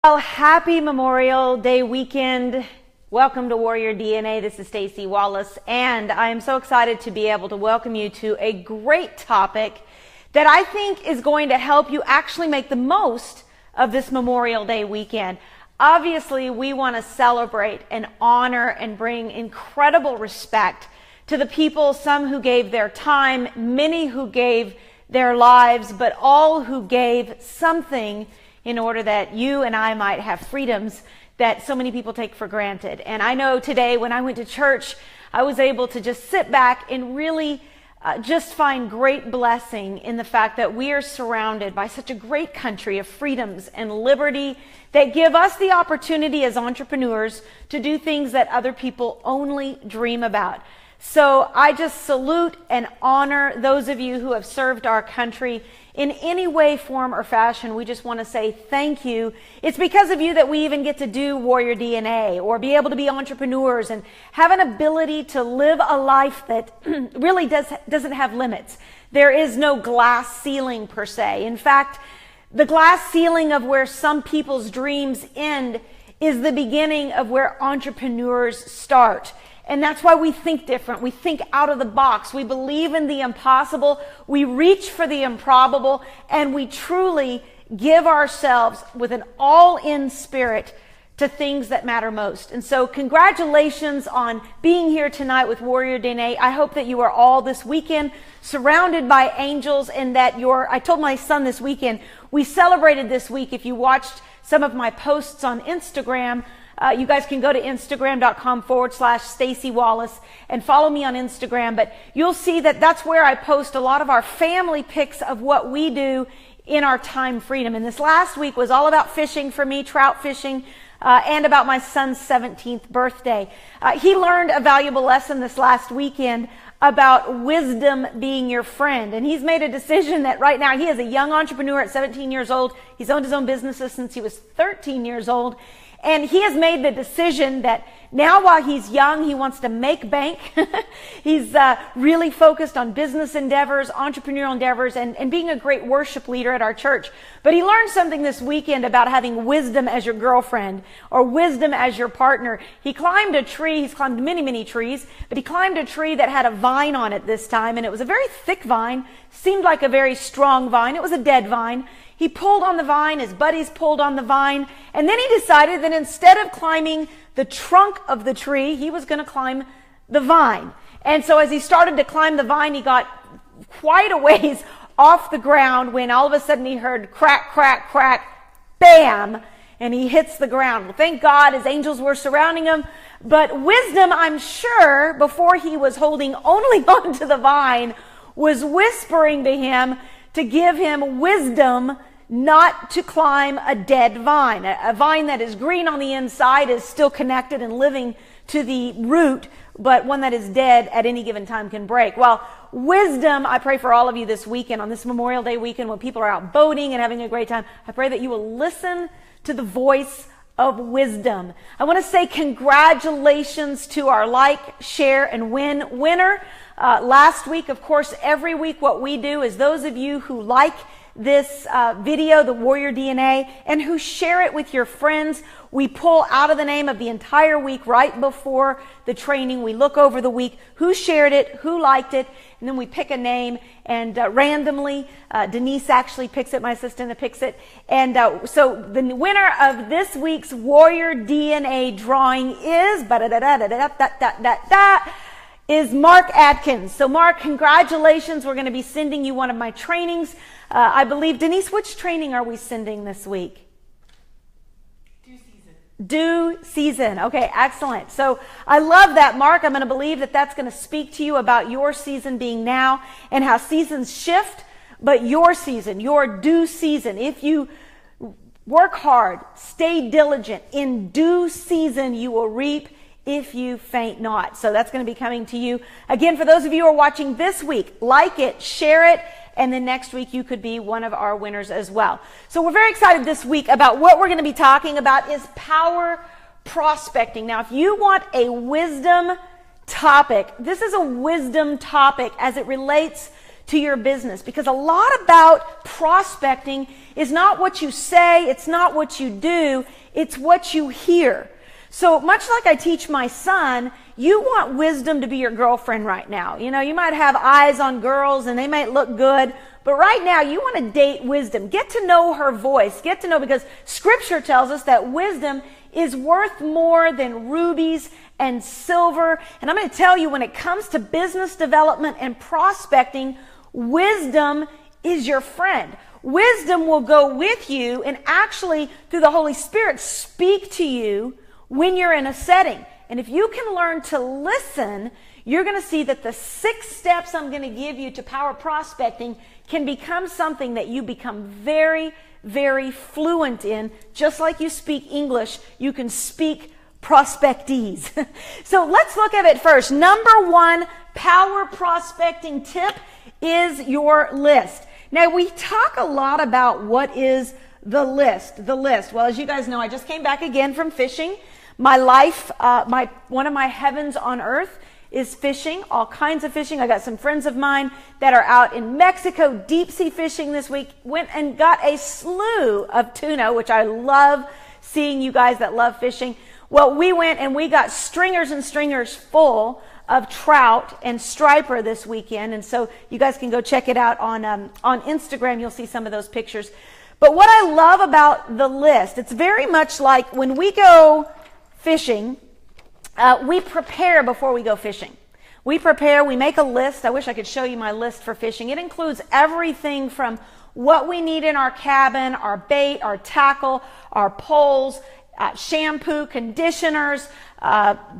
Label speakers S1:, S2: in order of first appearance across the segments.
S1: Well, happy Memorial Day weekend. Welcome to Warrior DNA. This is Staci Wallace, and I am so excited to be able to welcome you to a great topic that I think is going to help you actually make the most of this Memorial Day weekend. Obviously, we want to celebrate and honor and bring incredible respect to the people, some who gave their time, many who gave their lives, but all who gave something in order that you and I might have freedoms that so many people take for granted. And I know today when I went to church, I was able to just sit back and really just find great blessing in the fact that we are surrounded by such a great country of freedoms and liberty that give us the opportunity as entrepreneurs to do things that other people only dream about. So I just salute and honor those of you who have served our country in any way, form, or fashion. We just want to say thank you. It's because of you that we even get to do Warrior DNA or be able to be entrepreneurs and have an ability to live a life that really doesn't have limits. There is no glass ceiling per se. In fact, the glass ceiling of where some people's dreams end is the beginning of where entrepreneurs start. And that's why we think different. We think out of the box. We believe in the impossible. We reach for the improbable. And we truly give ourselves with an all-in spirit to things that matter most. And so congratulations on being here tonight with Warrior DNA. I hope that you are all this weekend surrounded by angels and that I told my son this weekend, we celebrated this week. If you watched some of my posts on Instagram, you guys can go to Instagram.com/Staci Wallace and follow me on Instagram. But you'll see that that's where I post a lot of our family pics of what we do in our time freedom. And this last week was all about fishing for me, trout fishing, and about my son's 17th birthday. He learned a valuable lesson this last weekend about wisdom being your friend. And he's made a decision that right now he is a young entrepreneur at 17 years old. He's owned his own businesses since he was 13 years old. And he has made the decision that now while he's young, he wants to make bank. He's really focused on business endeavors, entrepreneurial endeavors, and being a great worship leader at our church. But he learned something this weekend about having wisdom as your girlfriend or wisdom as your partner. He climbed a tree. He's climbed many, many trees, but he climbed a tree that had a vine on it this time. And it was a very thick vine, seemed like a very strong vine. It was a dead vine. He pulled on the vine, his buddies pulled on the vine, and then he decided that instead of climbing the trunk of the tree, he was going to climb the vine. And so as he started to climb the vine, he got quite a ways off the ground when all of a sudden he heard crack, crack, crack, bam, and he hits the ground. Well, thank God his angels were surrounding him. But wisdom, I'm sure, before he was holding only onto the vine, was whispering to him to give him wisdom not to climb a dead vine. A vine that is green on the inside is still connected and living to the root, but one that is dead at any given time can break. Well, wisdom, I pray for all of you this weekend, on this Memorial Day weekend when people are out boating and having a great time, I pray that you will listen to the voice of wisdom. I want to say congratulations to our like, share, and win winner. Last week, of course, every week what we do is those of you who like this video, the Warrior DNA, and who share it with your friends, we pull out of the name of the entire week right before the training. We look over the week, who shared it, who liked it, and then we pick a name, and randomly, Denise actually picks it, my assistant that picks it. And so the winner of this week's Warrior DNA drawing is Mark Atkins. So Mark, congratulations. We're going to be sending you one of my trainings. I believe, Denise, which training are we sending this week? Due season. Okay, excellent. So I love that, Mark. I'm going to believe that that's going to speak to you about your season being now and how seasons shift, but your season, your due season, if you work hard, stay diligent, in due season you will reap if you faint not. So that's going to be coming to you. Again, for those of you who are watching this week, like it, share it, and then next week you could be one of our winners as well. So we're very excited this week about what we're going to be talking about is power prospecting. Now, if you want a wisdom topic, this is a wisdom topic as it relates to your business, because a lot about prospecting is not what you say, it's not what you do, it's what you hear. So much like I teach my son, you want wisdom to be your girlfriend right now. You know, you might have eyes on girls and they might look good, but right now you want to date wisdom. Get to know her voice. Get to know, because Scripture tells us that wisdom is worth more than rubies and silver. And I'm going to tell you, when it comes to business development and prospecting, wisdom is your friend. Wisdom will go with you and actually, through the Holy Spirit, speak to you when you're in a setting. And if you can learn to listen, you're going to see that the 6 steps I'm going to give you to power prospecting can become something that you become very, very fluent in. Just like you speak English, you can speak prospectese. So let's look at it first. Number 1 power prospecting tip is your list. Now, we talk a lot about what is the list. The list. Well, as you guys know, I just came back again from fishing. My life, one of my heavens on earth is fishing, all kinds of fishing. I got some friends of mine that are out in Mexico deep sea fishing this week. Went and got a slew of tuna, which I love seeing you guys that love fishing. Well, we went and we got stringers and stringers full of trout and striper this weekend. And so you guys can go check it out on Instagram. You'll see some of those pictures. But what I love about the list, it's very much like when we go fishing, we prepare before we go fishing. We prepare, we make a list. I wish I could show you my list for fishing. It includes everything from what we need in our cabin, our bait, our tackle, our poles, shampoo, conditioners,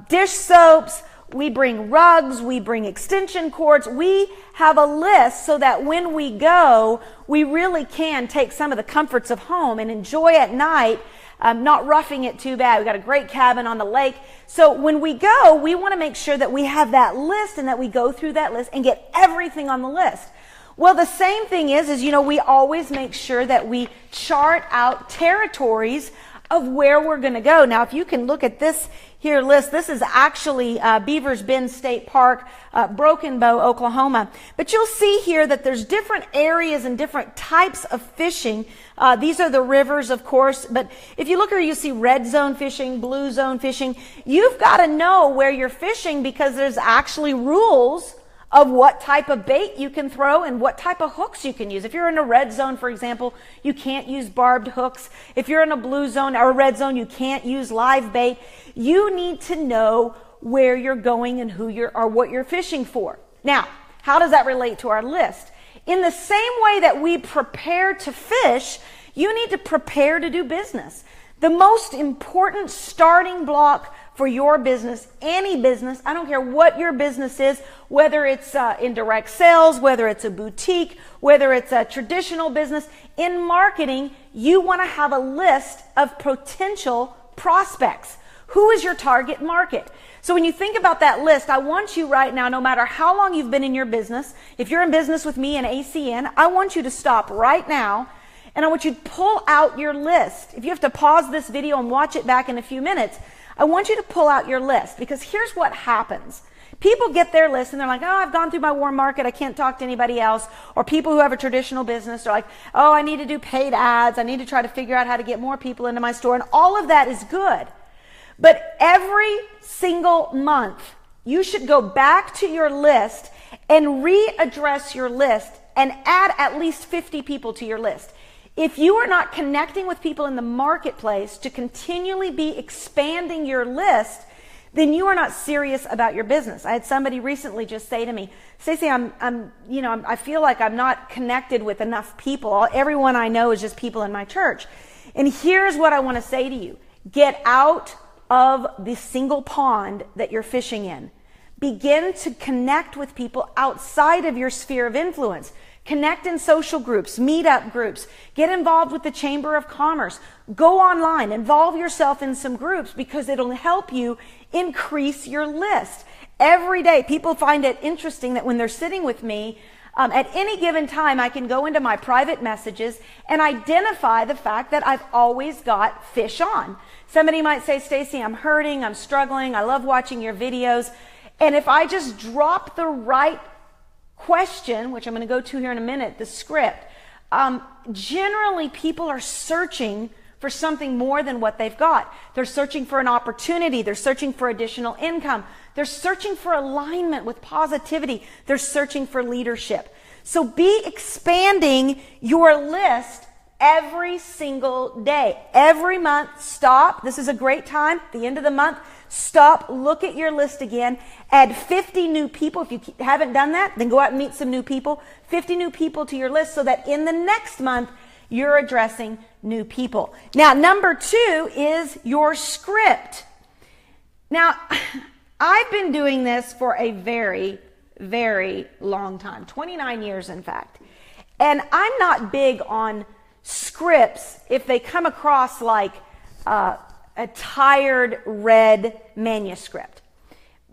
S1: dish soaps. We bring rugs, we bring extension cords. We have a list so that when we go, we really can take some of the comforts of home and enjoy at night, not roughing it too bad. We got a great cabin on the lake. So when we go, we want to make sure that we have that list and that we go through that list and get everything on the list. Well, the same thing is, you know, we always make sure that we chart out territories of where we're going to go. Now, if you can look at this here list, this is actually Beavers Bend State Park, Broken Bow, Oklahoma. But you'll see here that there's different areas and different types of fishing. These are the rivers, of course. But if you look here, you see red zone fishing, blue zone fishing. You've got to know where you're fishing, because there's actually rules of what type of bait you can throw and what type of hooks you can use. If you're in a red zone, for example, you can't use barbed hooks. If you're in a blue zone or a red zone, you can't use live bait. You need to know where you're going and who you're or what you're fishing for. Now, how does that relate to our list? In the same way that we prepare to fish, you need to prepare to do business. The most important starting block for your business, any business, I don't care what your business is, whether it's in direct sales, whether it's a boutique, whether it's a traditional business, in marketing, you want to have a list of potential prospects. Who is your target market? So when you think about that list, I want you right now, no matter how long you've been in your business, if you're in business with me and ACN, I want you to stop right now and I want you to pull out your list. If you have to pause this video and watch it back in a few minutes, I want you to pull out your list, because here's what happens. People get their list and they're like, oh, I've gone through my warm market, I can't talk to anybody else. Or people who have a traditional business are like, oh, I need to do paid ads, I need to try to figure out how to get more people into my store. And all of that is good. But every single month, you should go back to your list and readdress your list and add at least 50 people to your list. If you are not connecting with people in the marketplace to continually be expanding your list, then you are not serious about your business. I had somebody recently just say to me, Staci, I feel like I'm not connected with enough people. Everyone I know is just people in my church. And here's what I want to say to you. Get out of the single pond that you're fishing in. Begin to connect with people outside of your sphere of influence. Connect in social groups, meetup groups, get involved with the Chamber of Commerce, go online, involve yourself in some groups, because it'll help you increase your list. Every day, people find it interesting that when they're sitting with me, at any given time, I can go into my private messages and identify the fact that I've always got fish on. Somebody might say, Staci, I'm hurting, I'm struggling, I love watching your videos. And if I just drop the right question, which I'm going to go to here in a minute, the script, generally people are searching for something more than what they've got. They're searching for an opportunity. They're searching for additional income. They're searching for alignment with positivity. They're searching for leadership. So be expanding your list every single day. Every month, stop. This is a great time. At the end of the month, stop, look at your list again, add 50 new people. If you haven't done that, then go out and meet some new people. 50 new people to your list so that in the next month, you're addressing new people. Now, number 2 is your script. Now, I've been doing this for a very, very long time, 29 years in fact. And I'm not big on scripts if they come across like a tired red manuscript.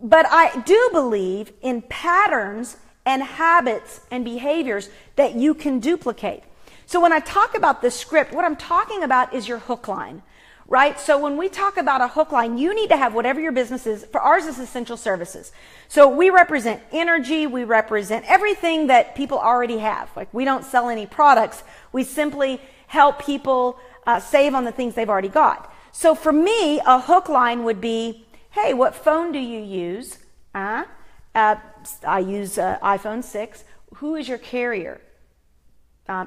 S1: But I do believe in patterns and habits and behaviors that you can duplicate. So when I talk about the script, what I'm talking about is your hook line, right? So when we talk about a hook line, you need to have whatever your business is. For ours, is essential services. So we represent energy. We represent everything that people already have. Like, we don't sell any products. We simply help people save on the things they've already got. So for me, a hook line would be, hey, what phone do you use? I use iPhone 6. Who is your carrier?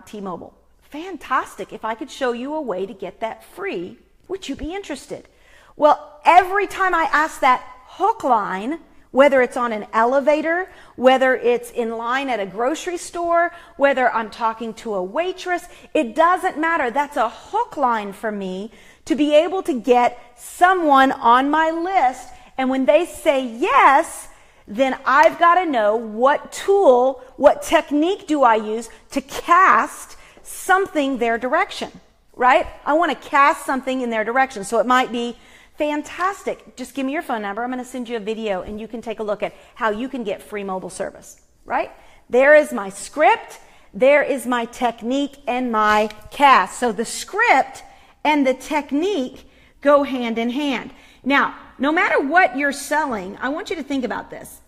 S1: T-Mobile. Fantastic. If I could show you a way to get that free, would you be interested? Well, every time I ask that hook line, whether it's on an elevator, whether it's in line at a grocery store, whether I'm talking to a waitress, it doesn't matter. That's a hook line for me to be able to get someone on my list. And when they say yes, then I've got to know what tool, what technique do I use to cast something their direction, right? I want to cast something in their direction. So it might be, fantastic, just give me your phone number. I'm going to send you a video and you can take a look at how you can get free mobile service, right? There is my script. There is my technique and my cast. So the script and the technique go hand in hand. Now, no matter what you're selling, I want you to think about this.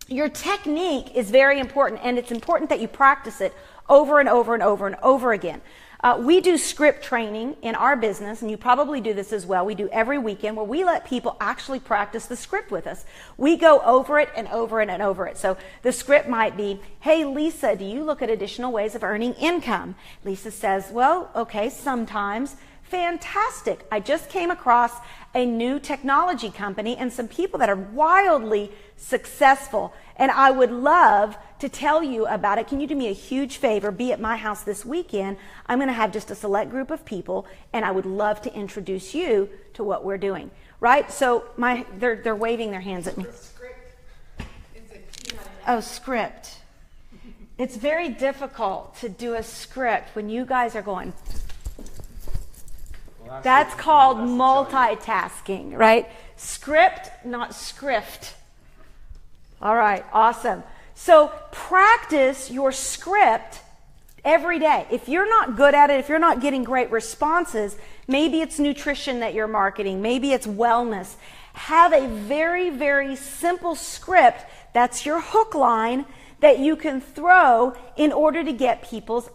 S1: Your technique is very important, and it's important that you practice it over and over and over and over again. We do script training in our business, and you probably do this as well. We do every weekend where we let people actually practice the script with us. We go over it and over it and over it. So the script might be, hey, Lisa, do you look at additional ways of earning income? Lisa says, well, okay, sometimes. Fantastic. I just came across a new technology company and some people that are wildly successful, and I would love to tell you about it. Can you do me a huge favor? Be at my house this weekend. I'm going to have just a select group of people, and I would love to introduce you to what we're doing. Right? So they're waving their hands at me. Oh, script. It's very difficult to do a script when you guys are going. That's called multitasking, right? Script, not script. All right, awesome. So practice your script every day. If you're not good at it, if you're not getting great responses, maybe it's nutrition that you're marketing, maybe it's wellness. Have a very, very simple script that's your hook line that you can throw in order to get people's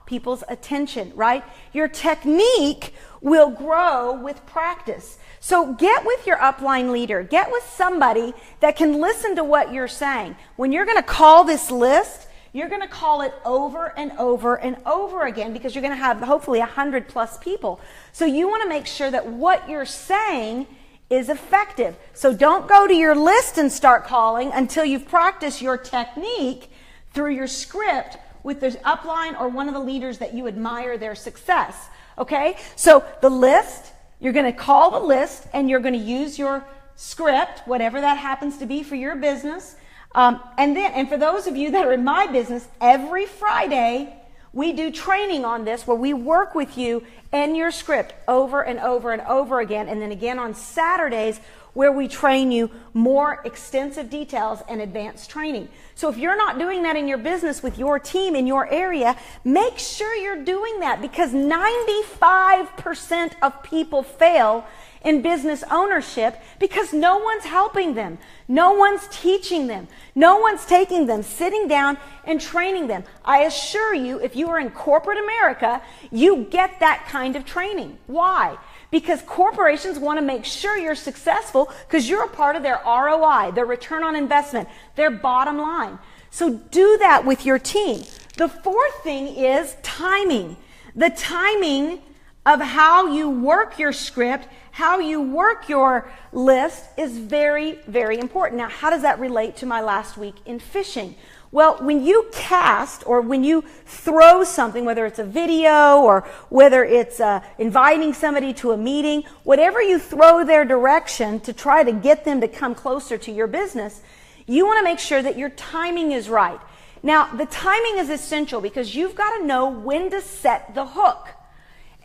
S1: people's attention, right? Your technique will grow with practice. So get with your upline leader. Get with somebody that can listen to what you're saying. When you're going to call this list, you're going to call it over and over and over again because you're going to have hopefully 100+ people. So you want to make sure that what you're saying is effective. So don't go to your list and start calling until you've practiced your technique through your script with the upline or one of the leaders that you admire their success. Okay? So the list, you're going to call the list and you're going to use your script, whatever that happens to be for your business. And for those of you that are in my business, every Friday we do training on this where we work with you and your script over and over and over again. And then again on Saturdays where we train you more extensive details and advanced training. So if you're not doing that in your business with your team in your area, make sure you're doing that, because 95% of people fail in business ownership because no one's helping them. No one's teaching them. No one's taking them, sitting down and training them. I assure you, if you are in corporate America, you get that kind of training. Why? Because corporations want to make sure you're successful because you're a part of their ROI, their return on investment, their bottom line. So do that with your team. The fourth thing is timing. The timing of how you work your script, how you work your list is very, very important. Now, how does that relate to my last week in fishing? Well, when you cast or when you throw something, whether it's a video or whether it's inviting somebody to a meeting, whatever you throw their direction to try to get them to come closer to your business, you want to make sure that your timing is right. Now, the timing is essential because you've got to know when to set the hook.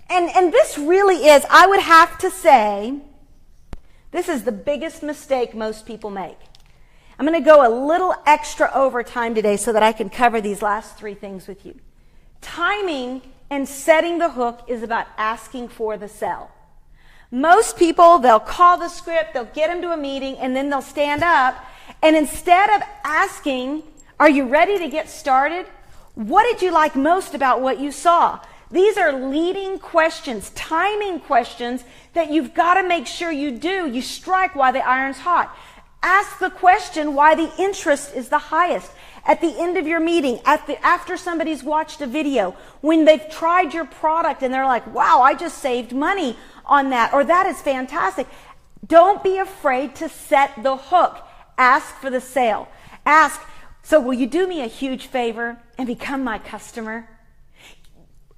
S1: And this really is, I would have to say, this is the biggest mistake most people make. I'm going to go a little extra overtime today so that I can cover these last three things with you. Timing and setting the hook is about asking for the sell. Most people, they'll call the script, they'll get them to a meeting, and then they'll stand up, and instead of asking, are you ready to get started? What did you like most about what you saw? These are leading questions, timing questions that you've got to make sure you do. You strike while the iron's hot. Ask the question why the interest is the highest. At the end of your meeting, after somebody's watched a video, when they've tried your product and they're like, wow, I just saved money on that, or that is fantastic. Don't be afraid to set the hook. Ask for the sale. Ask, so will you do me a huge favor and become my customer?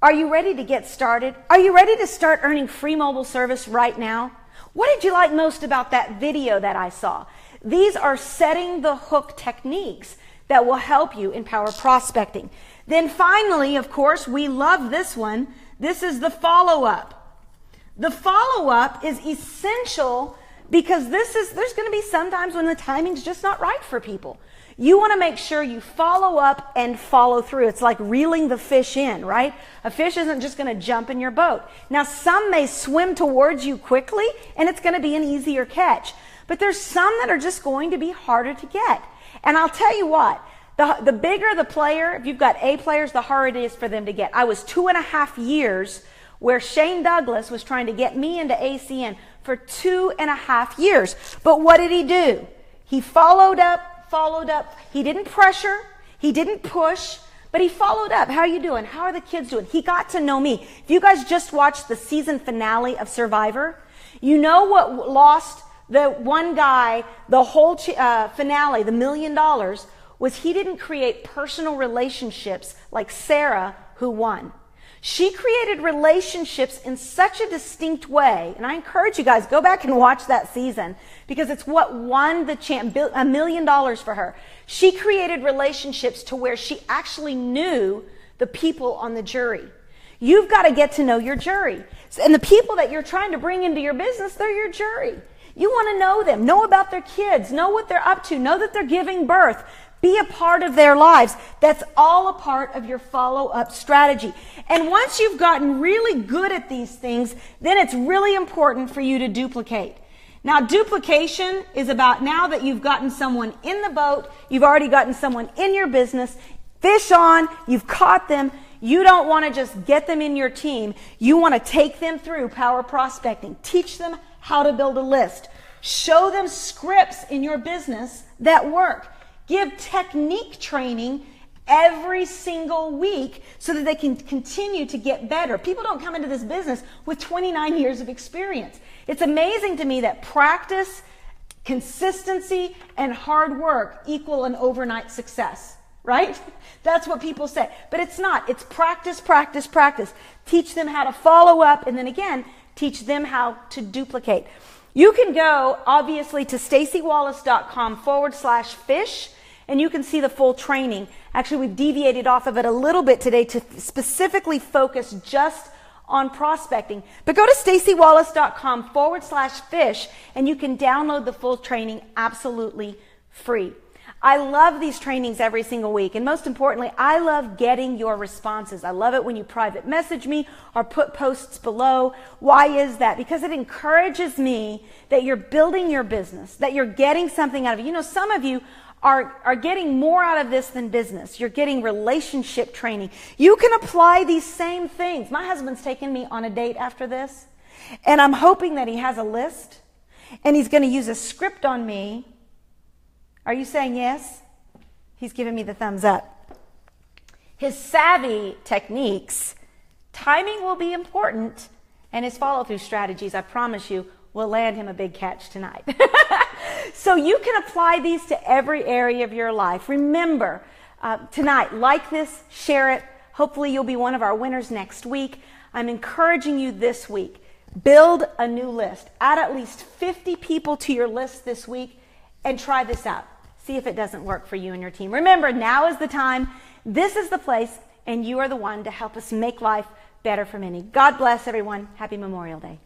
S1: Are you ready to get started? Are you ready to start earning free mobile service right now? What did you like most about that video that I saw? These are setting the hook techniques that will help you in power prospecting. Then finally, of course, we love this one. This is the follow-up. The follow-up is essential because there's going to be some times when the timing's just not right for people. You want to make sure you follow up and follow through. It's like reeling the fish in, right? A fish isn't just going to jump in your boat. Now, some may swim towards you quickly, and it's going to be an easier catch. But there's some that are just going to be harder to get. And I'll tell you what, the bigger the player, if you've got A players, the harder it is for them to get. I was 2.5 years where Shane Douglas was trying to get me into ACN for 2.5 years. But what did he do? He followed up. He didn't pressure. He didn't push. But he followed up. How are you doing? How are the kids doing? He got to know me. If you guys just watched the season finale of Survivor, you know what lost the one guy the whole finale, the $1 million, was he didn't create personal relationships like Sarah, who won. She created relationships in such a distinct way, and I encourage you guys, go back and watch that season, because it's what won the $1 million for her. She created relationships to where she actually knew the people on the jury. You've got to get to know your jury. And the people that you're trying to bring into your business, they're your jury. You want to know them, know about their kids, know what they're up to, know that they're giving birth. Be a part of their lives. That's all a part of your follow-up strategy. And once you've gotten really good at these things, then it's really important for you to duplicate. Now, duplication is about now that you've gotten someone in the boat, you've already gotten someone in your business, fish on, you've caught them. You don't want to just get them in your team. You want to take them through power prospecting. Teach them how to build a list. Show them scripts in your business that work. Give technique training every single week so that they can continue to get better. People don't come into this business with 29 years of experience. It's amazing to me that practice, consistency, and hard work equal an overnight success, right? That's what people say. But it's not. It's practice, practice, practice. Teach them how to follow up, and then again, teach them how to duplicate. You can go, obviously, to staciwallace.com/fish, and you can see the full training. Actually, we've deviated off of it a little bit today to specifically focus just on prospecting. But go to staciwallace.com/fish, and you can download the full training absolutely free. I love these trainings every single week. And most importantly, I love getting your responses. I love it when you private message me or put posts below. Why is that? Because it encourages me that you're building your business, that you're getting something out of it. You know, some of you are getting more out of this than business. You're getting relationship training. You can apply these same things. My husband's taking me on a date after this, and I'm hoping that he has a list, and he's going to use a script on me. Are you saying yes? He's giving me the thumbs up. His savvy techniques, timing will be important, and his follow-through strategies, I promise you, will land him a big catch tonight. So you can apply these to every area of your life. Remember, tonight, like this, share it. Hopefully you'll be one of our winners next week. I'm encouraging you this week, build a new list. Add at least 50 people to your list this week and try this out. See if it doesn't work for you and your team. Remember, now is the time. This is the place, and you are the one to help us make life better for many. God bless everyone. Happy Memorial Day.